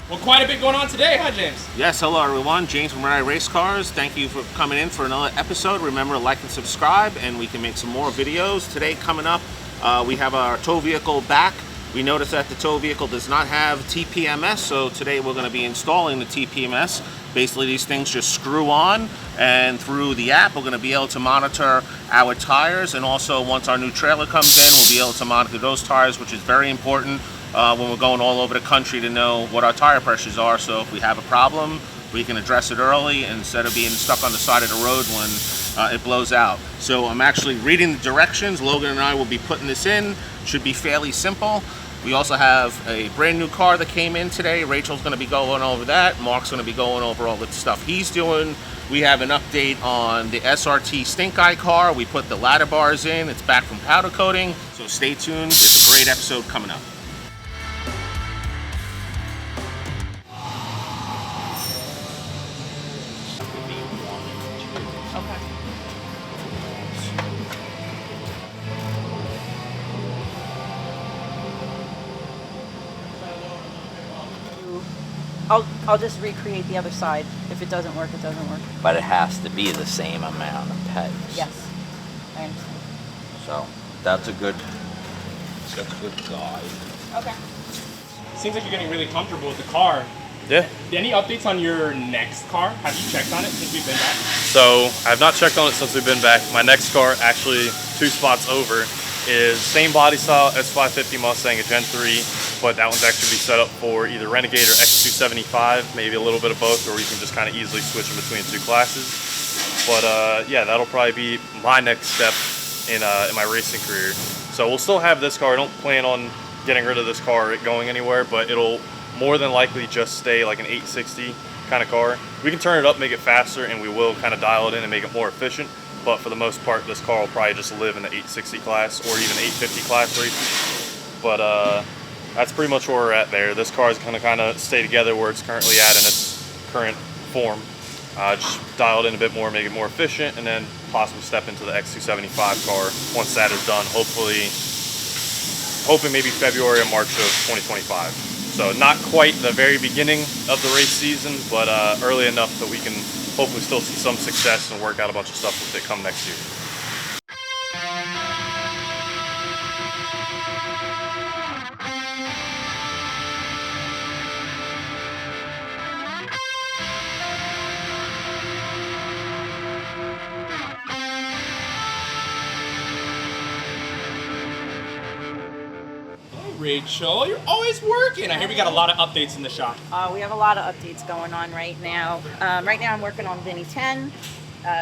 Well, quite a bit going on today, huh, James? Yes, hello everyone. James from Race Cars. Thank you for coming in for another episode. Remember to like and subscribe, and we can make some more videos. Today coming up, we have our tow vehicle back. We noticed that the tow vehicle does not have TPMS, so today we're going to be installing the TPMS. Basically, these things just screw on, and through the app, we're going to be able to monitor our tires, and also once our new trailer comes in, we'll be able to monitor those tires, which is very important when we're going all over the country to know what our tire pressures are. So if we have a problem, we can address it early instead of being stuck on the side of the road when it blows out. So I'm actually reading the directions. Logan and I will be putting this in. Should be fairly simple. We also have a brand new car that came in today. Rachel's going to be going over that. Marc's going to be going over all the stuff he's doing. We have an update on the SRT Stink Eye car. We put the ladder bars in. It's back from powder coating. So stay tuned. There's a great episode coming up. I'll just recreate the other side. If it doesn't work, it doesn't work. But it has to be the same amount of pegs. Yes, I understand. So that's a good guide. Okay. Seems like you're getting really comfortable with the car. Yeah. Any updates on your next car? Have you checked on it since we've been back? So I have not checked on it since we've been back. My next car, actually 2 spots over, is same body style S550 Mustang, a Gen 3, but that one's actually set up for either Renegade or X275, maybe a little bit of both, or you can just kind of easily switch in between 2 classes. But yeah, that'll probably be my next step in my racing career. So we'll still have this car. I don't plan on getting rid of this car going anywhere, but it'll more than likely just stay like an 860 kind of car. We can turn it up, make it faster, and we will kind of dial it in and make it more efficient. But for the most part, this car will probably just live in the 860 class or even 850 class races. But that's pretty much where we're at there. This car is going to kind of stay together where it's currently at in its current form. Just dial it in a bit more, make it more efficient, and then possibly step into the X275 car once that is done. Hoping maybe February or March of 2025. So not quite the very beginning of the race season, but early enough that we can hopefully still see some success and work out a bunch of stuff with it come next year. Rachel, you're always working. I hear we got a lot of updates in the shop. We have a lot of updates going on right now. Right now I'm working on Vinny 10,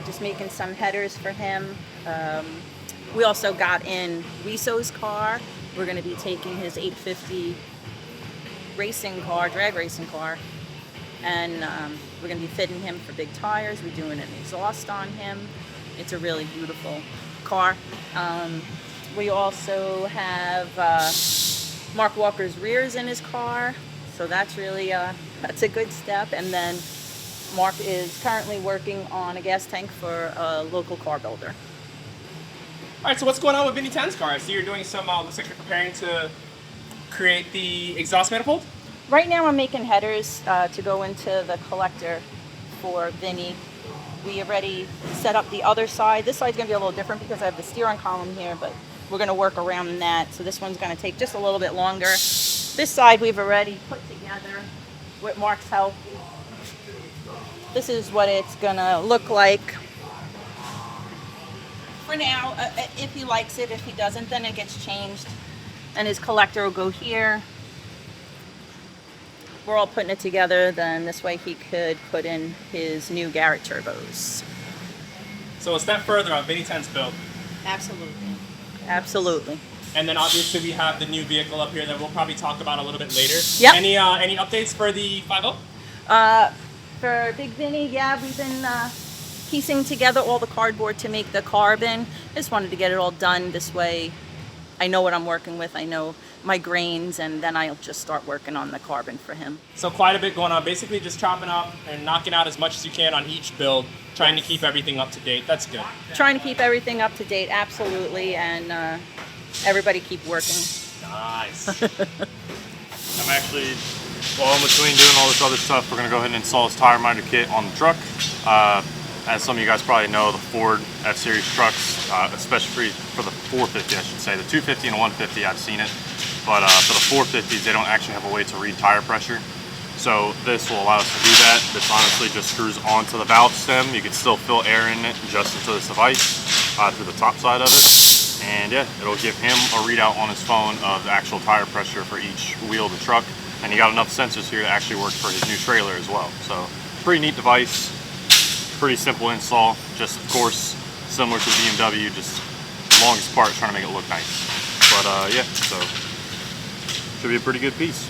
just making some headers for him. We also got in Wiso's car. We're going to be taking his 850 racing car, drag racing car, and we're going to be fitting him for big tires. We're doing an exhaust on him. It's a really beautiful car. We also have Mark Walker's rears in his car, so that's really that's a good step. And then Mark is currently working on a gas tank for a local car builder. All right, so what's going on with Vinny 10's car? I see you're doing some, looks like you're preparing to create the exhaust manifold? Right now I'm making headers to go into the collector for Vinny. We already set up the other side. This side's going to be a little different because I have the steering column here, but we're going to work around that. So this one's going to take just a little bit longer. This side we've already put together with Mark's help. This is what it's going to look like. For now, if he likes it, if he doesn't, then it gets changed. And his collector will go here. We're all putting it together, then this way he could put in his new Garrett turbos. So a step further on Vinny 10's build. Absolutely. Absolutely. And then obviously we have the new vehicle up here that we'll probably talk about a little bit later. Yep. Any updates for the 5.0? For Big Vinny, yeah, we've been piecing together all the cardboard to make the carbon. I just wanted to get it all done this way. I know what I'm working with. I know my grains, and then I'll just start working on the carbon for him. So quite a bit going on. Basically just chopping up and knocking out as much as you can on each build, trying to keep everything up to date. That's good. Trying to keep everything up to date, absolutely, and everybody keep working. Nice. I'm actually Well, in between doing all this other stuff, we're going to go ahead and install this tire minder kit on the truck. As some of you guys probably know, the Ford F-Series trucks, especially for the 450, I should say, the 250 and 150, I've seen it. But for the 450s, they don't actually have a way to read tire pressure. So this will allow us to do that. This honestly just screws onto the valve stem. You can still fill air in it just into this device through the top side of it. And yeah, it'll give him a readout on his phone of the actual tire pressure for each wheel of the truck. And you got enough sensors here to actually work for his new trailer as well. So pretty neat device, pretty simple install. Just of course, similar to the BMW, just the longest part trying to make it look nice. But yeah, so should be a pretty good piece.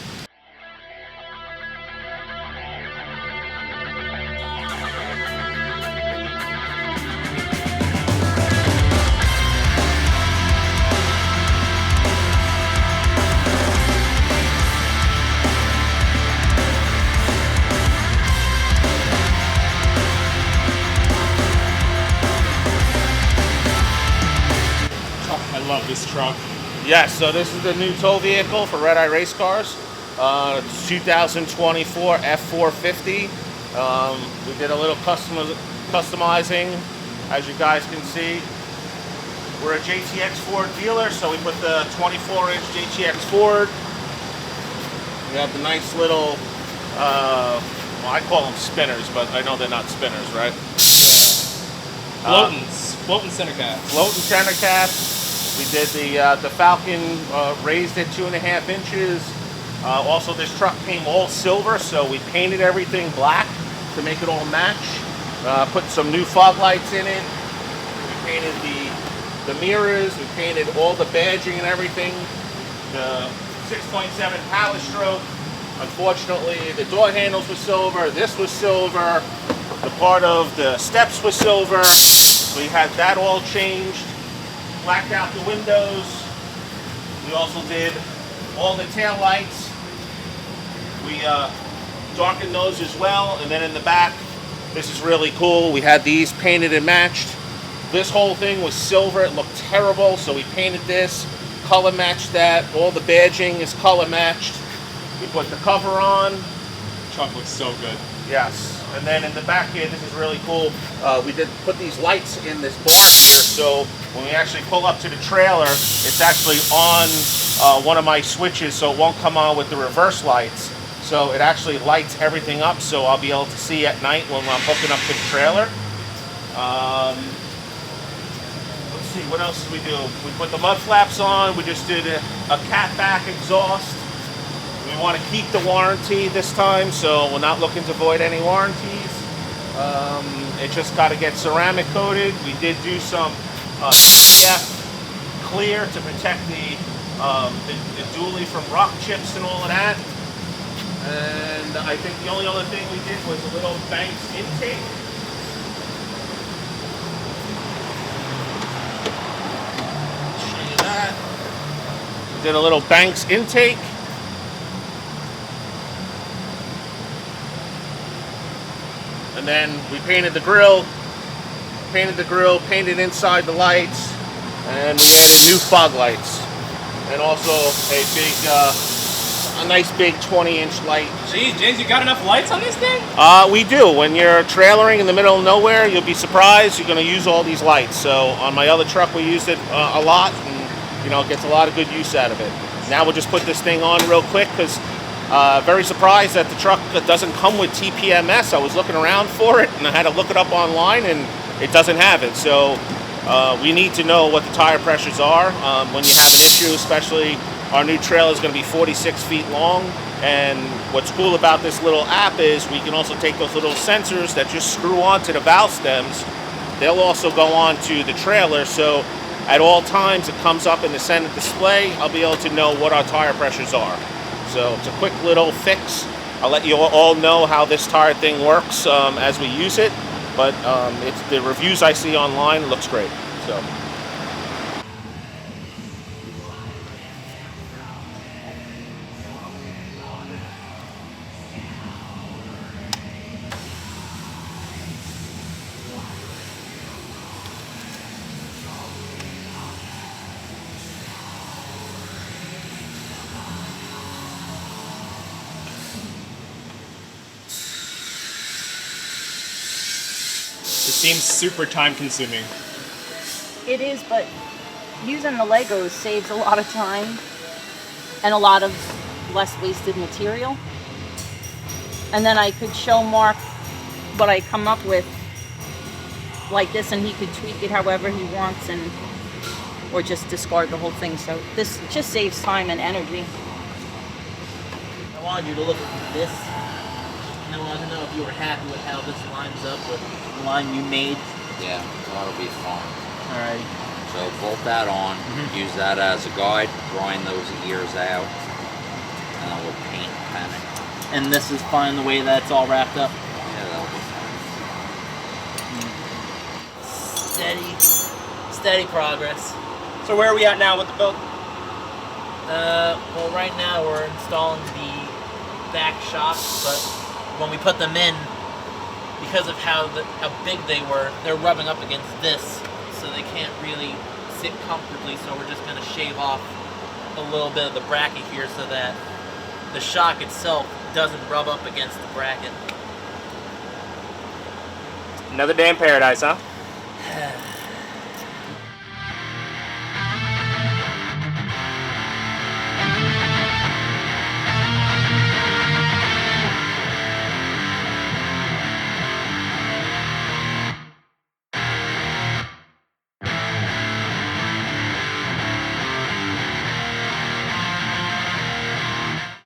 I love this truck. Yes, so this is the new tow vehicle for Red Eye Race Cars. It's 2024 F450. We did a little customizing, as you guys can see. We're a JTX Ford dealer, so we put the 24-inch JTX Ford. We have the nice little, well, I call them spinners, but I know they're not spinners, right? Floating center caps. Floating center caps. We did the Falcon raised at 2.5 inches. Also, this truck came all silver, so we painted everything black to make it all match. Put some new fog lights in it. We painted the mirrors. We painted all the badging and everything. The 6.7 power stroke. Unfortunately, the door handles were silver. This was silver. The part of the steps was silver. We had that all changed. Blacked out the windows. We also did all the tail lights. We darkened those as well. And then in the back, this is really cool. We had these painted and matched. This whole thing was silver. It looked terrible, so we painted this, color matched that. All the badging is color matched. We put the cover on. The truck looks so good. Yes. And then in the back here, this is really cool. We did put these lights in this bar here, so when we actually pull up to the trailer, it's actually on one of my switches, so it won't come on with the reverse lights. So it actually lights everything up, so I'll be able to see at night when I'm hooking up to the trailer. Let's see, what else did we do? We put the mud flaps on. We just did a catback exhaust. We want to keep the warranty this time, so we're not looking to void any warranties. It just got to get ceramic coated. We did do some clear to protect the dually from rock chips and all of that. And I think the only other thing we did was a little Banks intake. Show you that. We did a little Banks intake. And then we painted the grill, painted inside the lights, and we added new fog lights. And also a nice big 20-inch light. Geez, James, you got enough lights on this thing? We do. When you're trailering in the middle of nowhere, you'll be surprised. You're going to use all these lights. So on my other truck, we used it a lot, and it gets a lot of good use out of it. Now we'll just put this thing on real quick, because very surprised that the truck doesn't come with TPMS. I was looking around for it, and I had to look it up online, and it doesn't have it. So we need to know what the tire pressures are when you have an issue, especially our new trailer is going to be 46 feet long. And what's cool about this little app is we can also take those little sensors that just screw onto the valve stems. They'll also go onto the trailer, so at all times it comes up in the center display. I'll be able to know what our tire pressures are. So it's a quick little fix. I'll let you all know how this tire thing works as we use it. But the reviews I see online looks great. So. seems super time consuming. It is, but using the Legos saves a lot of time and a lot of less wasted material. And then I could show Mark what I come up with like this, and he could tweak it however he wants, and or just discard the whole thing. So this just saves time and energy. I wanted you to look at this, and I wanted to know if you were happy with how this lines up with the line you made. Yeah, that'll be fun. Alright. So bolt that on, use that as a guide, grind those ears out, and then we'll paint and pen it. And this is fine the way that's all wrapped up. Yeah, that'll be fun. Steady progress. So where are we at now with the build? Well, right now we're installing the back shocks, but when we put them in, because of how big they were, they're rubbing up against this, so they can't really sit comfortably. So we're just going to shave off a little bit of the bracket here so that the shock itself doesn't rub up against the bracket. Another day in paradise, huh?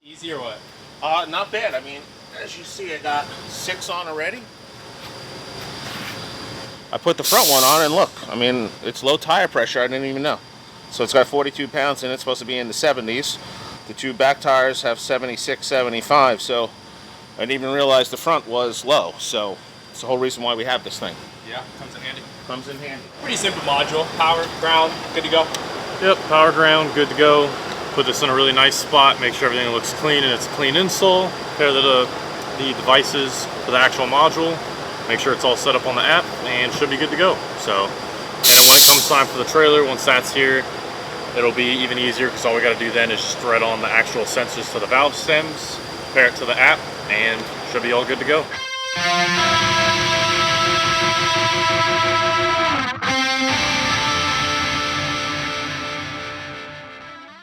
Easy or what? Not bad. I mean, as you see, I got 6 on already. I put the front one on, and look, I mean, it's low tire pressure. I didn't even know. So it's got 42 pounds in it. It's supposed to be in the 70s. The 2 back tires have 76, 75. So I didn't even realize the front was low. So it's the whole reason why we have this thing. Yeah, comes in handy. Comes in handy. Pretty simple module. Power, ground, good to go. Yep, power ground, good to go. Put this in a really nice spot, make sure everything looks clean and it's a clean install. Pair the devices for the actual module, make sure it's all set up on the app, and should be good to go. So, and when it comes time for the trailer, once that's here, it'll be even easier because all we got to do then is just thread on the actual sensors to the valve stems, pair it to the app, and should be all good to go.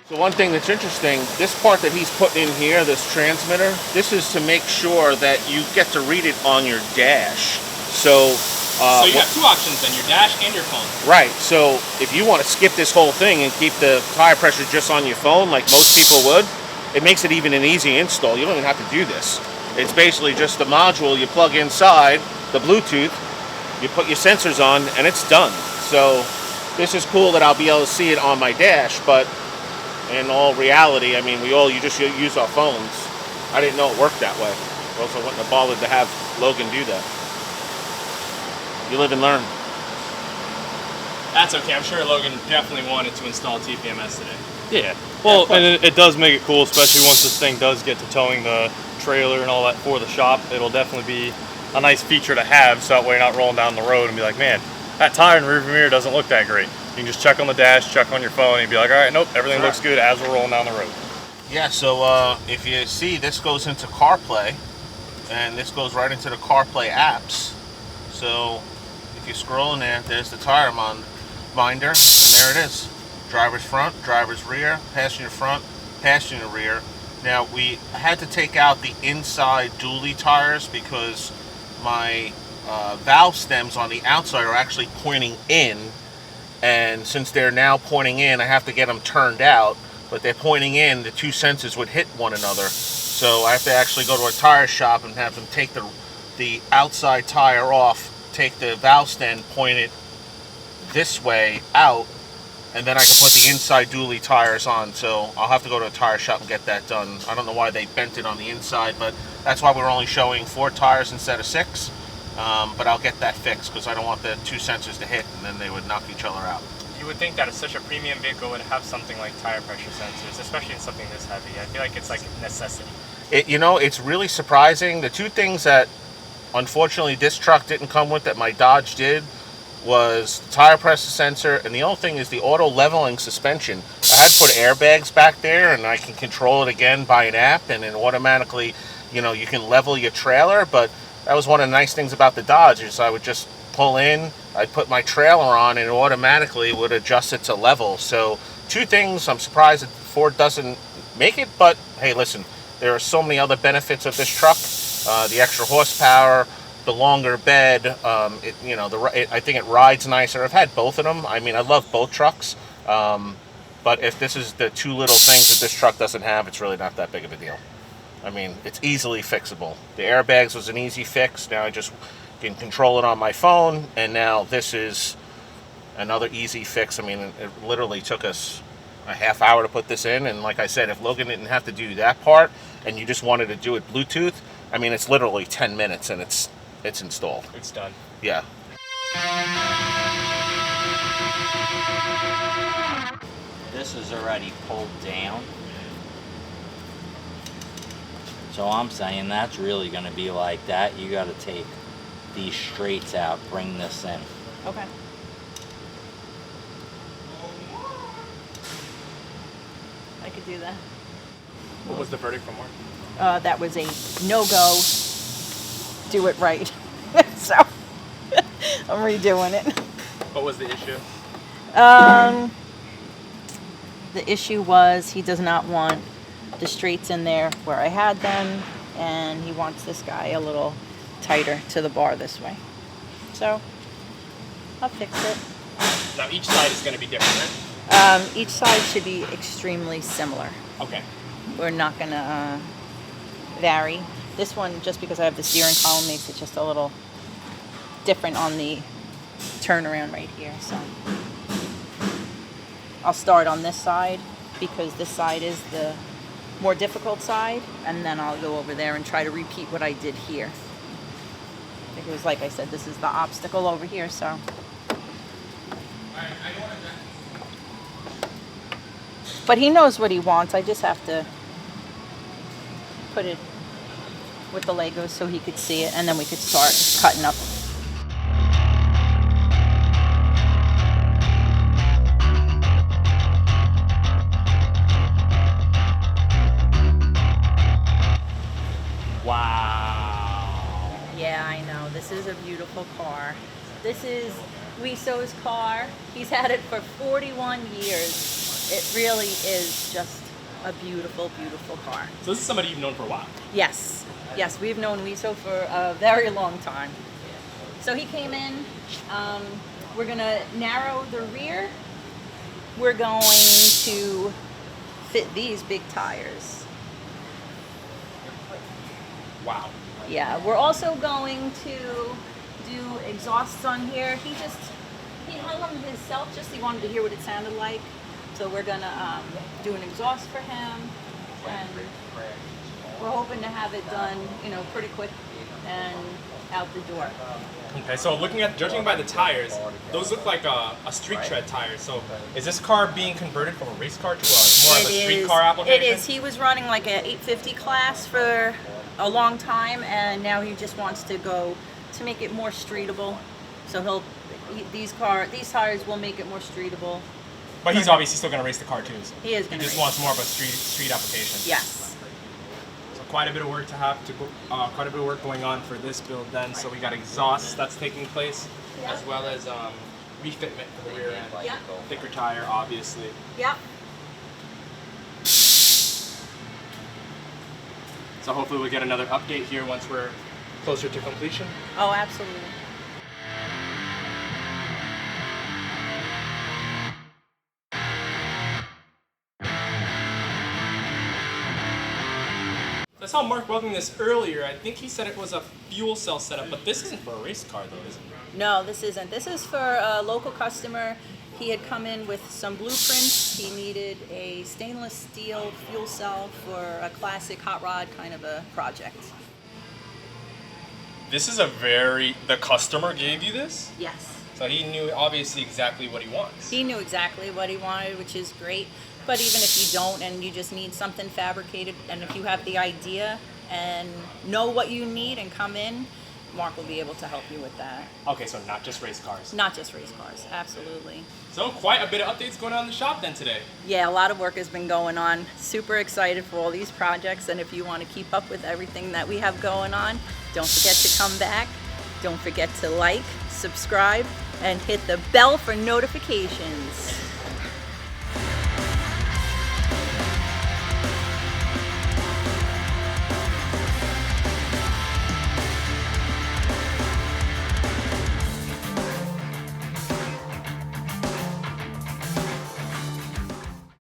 So one thing that's interesting, this part that he's putting in here, this transmitter, this is to make sure that you get to read it on your dash. So you got 2 options then, your dash and your phone. Right, so if you want to skip this whole thing and keep the tire pressure just on your phone like most people would, it makes it even an easy install. You don't even have to do this. It's basically just the module you plug inside, the Bluetooth, you put your sensors on, and it's done. So this is cool that I'll be able to see it on my dash, but in all reality, I mean, you just use our phones. I didn't know it worked that way. I also wouldn't have bothered to have Logan do that. You live and learn. That's okay. I'm sure Logan definitely wanted to install TPMS today. Yeah, well, and it does make it cool, especially once this thing does get to towing the trailer and all that for the shop. It'll definitely be a nice feature to have, so that way you're not rolling down the road and be like, man, that tire in the rearview mirror doesn't look that great. You can just check on the dash, check on your phone, and you'd be like, all right, nope, everything looks good as we're rolling down the road. Yeah, so if you see, this goes into CarPlay, and this goes right into the CarPlay apps. So if you scroll in there, there's the tire minder, and there it is. Driver's front, driver's rear, passenger front, passenger rear. Now, we had to take out the inside dually tires because my valve stems on the outside are actually pointing in, and since they're now pointing in, I have to get them turned out, but they're pointing in, the 2 sensors would hit one another. So I have to actually go to a tire shop and have them take the outside tire off, take the valve stem, point it this way out, and then I can put the inside dually tires on. So I'll have to go to a tire shop and get that done. I don't know why they bent it on the inside, but that's why we're only showing 4 tires instead of 6. But I'll get that fixed because I don't want the 2 sensors to hit and then they would knock each other out. You would think that it's such a premium vehicle would have something like tire pressure sensors, especially in something this heavy. I feel like it's like a necessity. It's really surprising. The 2 things that unfortunately this truck didn't come with that my Dodge did was the tire pressure sensor, and the only thing is the auto leveling suspension. I had to put airbags back there, and I can control it again by an app, and then automatically, you can level your trailer. But that was one of the nice things about the Dodge, is I would just pull in, I'd put my trailer on, and it automatically would adjust it to level. So 2 things, I'm surprised that Ford doesn't make it, but hey, listen, there are so many other benefits of this truck. The extra horsepower, the longer bed, I think it rides nicer. I've had both of them. I mean, I love both trucks. But if this is the 2 little things that this truck doesn't have, it's really not that big of a deal. I mean, it's easily fixable. The airbags was an easy fix. Now I just can control it on my phone, and now this is another easy fix. I mean, it literally took us a half hour to put this in, and like I said, if Logan didn't have to do that part, and you just wanted to do it Bluetooth, I mean, it's literally 10 minutes, and it's installed. It's done. Yeah. This is already pulled down. So I'm saying that's really going to be like that. You got to take these straights out, bring this in. Okay. I could do that. What was the verdict from Mark? That was a no-go. Do it right. So I'm redoing it. What was the issue? The issue was he does not want the straights in there where I had them, and he wants this guy a little tighter to the bar this way. So I'll fix it. Now each side is going to be different, right? Each side should be extremely similar. Okay. We're not going to vary. This one, just because I have the steering column, makes it just a little different on the turnaround right here. So I'll start on this side because this side is the more difficult side, and then I'll go over there and try to repeat what I did here. Because like I said, this is the obstacle over here, so. But he knows what he wants. I just have to put it with the Legos so he could see it, and then we could start cutting up. Wow. Yeah, I know. This is a beautiful car. This is Wiso's car. He's had it for 41 years. It really is just a beautiful, beautiful car. So this is somebody you've known for a while. Yes. Yes, we've known Wiso for a very long time. So he came in. We're going to narrow the rear. We're going to fit these big tires. Wow. Yeah, we're also going to do exhausts on here. He hung them himself, just he wanted to hear what it sounded like. So we're gonna do an exhaust for him, and we're hoping to have it done, pretty quick and out the door. Okay, so judging by the tires, those look like a street tread tire. So is this car being converted from a race car to more of a street car application? It is. He was running like a 850 class for a long time, and now he just wants to go to make it more streetable. So these tires will make it more streetable. But he's obviously still going to race the car too. So he is. He just wants more of a street application. Yes. So quite a bit of work quite a bit of work going on for this build then. So we got exhaust that's taking place, as well as refitment for the rear end. Yep. Thicker tire, obviously. Yep. So hopefully we'll get another update here once we're closer to completion. Oh, absolutely. I saw Mark welding this earlier. I think he said it was a fuel cell setup, but this isn't for a race car though, is it? No, this isn't. This is for a local customer. He had come in with some blueprints. He needed a stainless steel fuel cell for a classic hot rod kind of a project. This is the customer gave you this? Yes. So he knew obviously exactly what he wants. He knew exactly what he wanted, which is great. But even if you don't and you just need something fabricated, and if you have the idea and know what you need and come in, Mark will be able to help you with that. Okay, so not just race cars. Not just race cars, absolutely. So quite a bit of updates going on in the shop then today. Yeah, a lot of work has been going on. Super excited for all these projects, and if you want to keep up with everything that we have going on, don't forget to come back Don't forget to like, subscribe, and hit the bell for notifications.